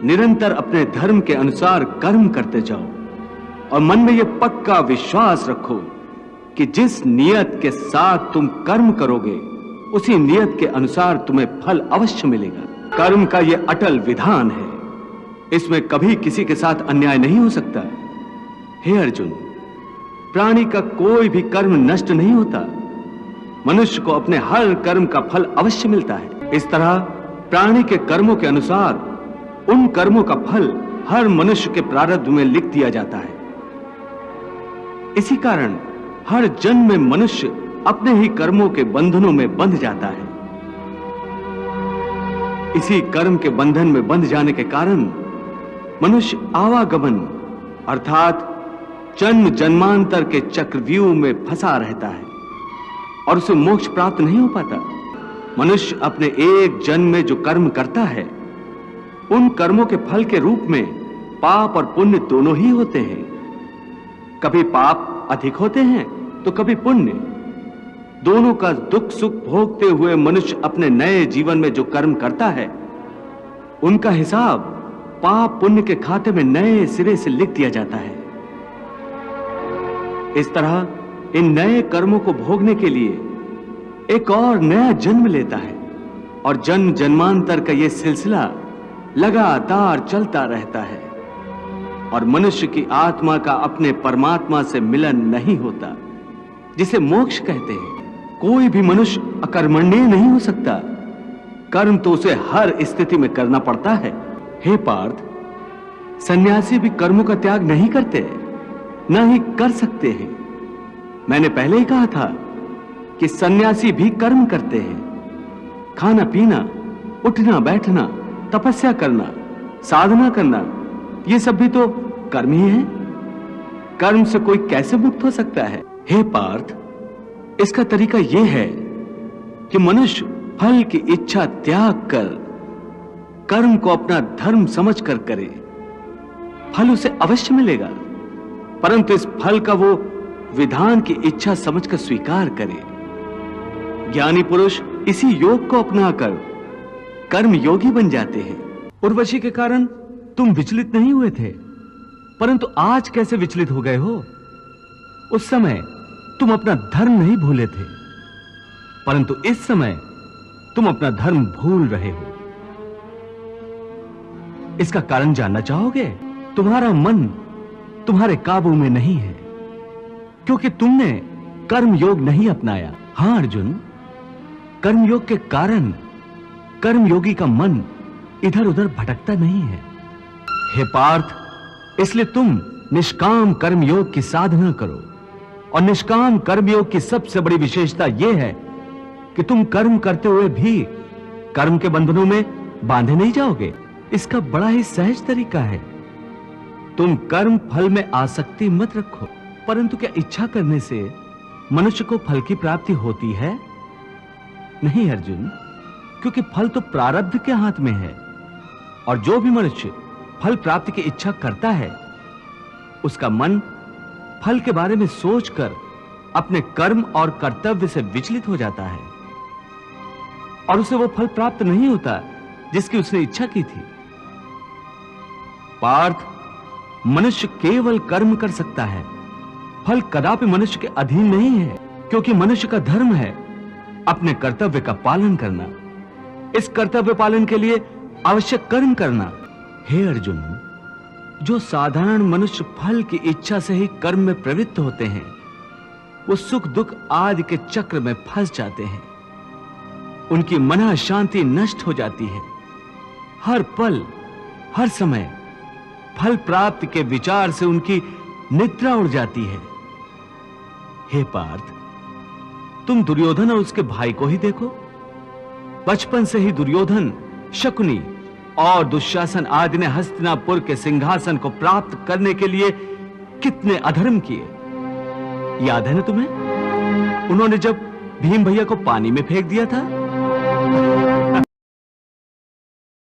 निरंतर अपने धर्म के अनुसार कर्म करते जाओ और मन में यह पक्का विश्वास रखो कि जिस नियत के साथ तुम कर्म करोगे उसी नियत के अनुसार तुम्हें फल अवश्य मिलेगा। कर्म का यह अटल विधान है, इसमें कभी किसी के साथ अन्याय नहीं हो सकता। हे अर्जुन, प्राणी का कोई भी कर्म नष्ट नहीं होता। मनुष्य को अपने हर कर्म का फल अवश्य मिलता है। इस तरह प्राणी के कर्मों के अनुसार उन कर्मों का फल हर मनुष्य के प्रारब्ध में लिख दिया जाता है। इसी कारण हर जन्म में मनुष्य अपने ही कर्मों के बंधनों में बंध जाता है। इसी कर्म के बंधन में बंध जाने के कारण मनुष्य आवागमन अर्थात जन्म जन्मांतर के चक्रव्यूह में फंसा रहता है और उसे मोक्ष प्राप्त नहीं हो पाता। मनुष्य अपने एक जन्म में जो कर्म करता है उन कर्मों के फल के रूप में पाप और पुण्य दोनों ही होते हैं। कभी पाप अधिक होते हैं तो कभी पुण्य। दोनों का दुख सुख भोगते हुए मनुष्य अपने नए जीवन में जो कर्म करता है उनका हिसाब पाप पुण्य के खाते में नए सिरे से लिख दिया जाता है। इस तरह इन नए कर्मों को भोगने के लिए एक और नया जन्म लेता है और जन्म जन्मांतर का यह सिलसिला लगातार चलता रहता है और मनुष्य की आत्मा का अपने परमात्मा से मिलन नहीं होता, जिसे मोक्ष कहते हैं। कोई भी मनुष्य अकर्मण्य नहीं हो सकता। कर्म तो उसे हर स्थिति में करना पड़ता है। हे पार्थ, सन्यासी भी कर्मों का त्याग नहीं करते, न ही कर सकते हैं। मैंने पहले ही कहा था कि सन्यासी भी कर्म करते हैं। खाना पीना, उठना बैठना, तपस्या करना, साधना करना, ये सब भी तो कर्म ही है। कर्म से कोई कैसे मुक्त हो सकता है? हे पार्थ, इसका तरीका यह है कि मनुष्य फल की इच्छा त्याग कर कर्म को अपना धर्म समझकर करे। फल उसे अवश्य मिलेगा, परंतु इस फल का वो विधान की इच्छा समझकर स्वीकार करे। ज्ञानी पुरुष इसी योग को अपनाकर कर्म योगी बन जाते हैं। उर्वशी के कारण तुम विचलित नहीं हुए थे, परंतु आज कैसे विचलित हो गए हो? उस समय तुम अपना धर्म नहीं भूले थे, परंतु इस समय तुम अपना धर्म भूल रहे हो। इसका कारण जानना चाहोगे? तुम्हारा मन तुम्हारे काबू में नहीं है, क्योंकि तुमने कर्म योग नहीं अपनाया। हां अर्जुन, कर्म योग के कारण कर्मयोगी का मन इधर उधर भटकता नहीं है। हे पार्थ, इसलिए तुम निष्काम कर्म योग की साधना करो। और निष्काम कर्मयोग की सबसे बड़ी विशेषता यह है कि तुम कर्म करते हुए भी कर्म के बंधनों में बांधे नहीं जाओगे। इसका बड़ा ही सहज तरीका है। तुम कर्म फल में आसक्ति मत रखो, परंतु क्या इच्छा करने से मनुष्य को फल की प्राप्ति होती है? नहीं अर्जुन, क्योंकि फल तो प्रारब्ध के हाथ में है और जो भी मनुष्य फल प्राप्ति की इच्छा करता है उसका मन फल के बारे में सोचकर अपने कर्म और कर्तव्य से विचलित हो जाता है और उसे वो फल प्राप्त नहीं होता जिसकी उसने इच्छा की थी। पार्थ, मनुष्य केवल कर्म कर सकता है, फल कदापि मनुष्य के अधीन नहीं है, क्योंकि मनुष्य का धर्म है अपने कर्तव्य का पालन करना। इस कर्तव्य पालन के लिए आवश्यक कर्म करना। हे अर्जुन, जो साधारण मनुष्य फल की इच्छा से ही कर्म में प्रवृत्त होते हैं वो सुख दुख आदि के चक्र में फंस जाते हैं। उनकी मन शांति नष्ट हो जाती है। हर पल हर समय फल प्राप्ति के विचार से उनकी निद्रा उड़ जाती है। हे पार्थ, तुम दुर्योधन और उसके भाई को ही देखो। बचपन से ही दुर्योधन, शकुनी और दुशासन आदि ने हस्तिनापुर के सिंहासन को प्राप्त करने के लिए कितने अधर्म किए, याद है ना तुम्हें? उन्होंने जब भीम भैया को पानी में फेंक दिया था